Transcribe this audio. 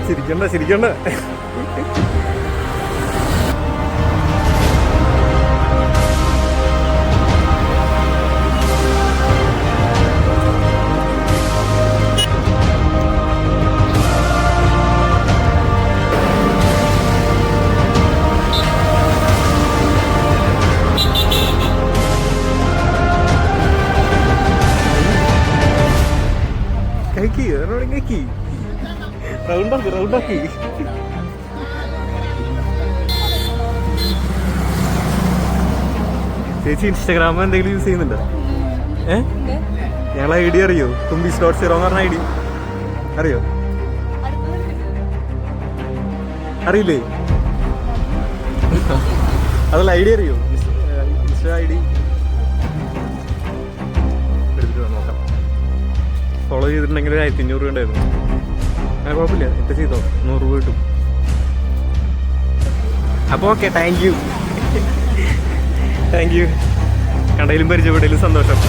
ചിരിക്കണ്ട ചിരിക്കണ്ട. കഴിക്കി റൗണ്ടാക്കി റൗണ്ടാക്കി. ചേച്ചി ഇൻസ്റ്റാഗ്രാം എന്തെങ്കിലും യൂസ് ചെയ്യുന്നുണ്ടോ? ഞങ്ങളെ ഐഡി അറിയോ? തുമ്പി.0 എന്ന് പറഞ്ഞ ഐഡി അറിയോ? അറിയില്ലേ? അതല്ല ഐഡി അറിയോ? ഇൻസ്റ്റാ ഐഡി എടുത്തിട്ട് നോക്കാം. ഫോളോ ചെയ്തിട്ടുണ്ടെങ്കിൽ 1500 രൂപ ഉണ്ടായിരുന്നു. കുഴപ്പമില്ല, ഇപ്പം ചെയ്തോ, 100 രൂപ കിട്ടും. അപ്പോൾ ഓക്കെ, താങ്ക് യു. കണ്ടതിലും പരിചയപ്പെട്ടതിലും സന്തോഷം.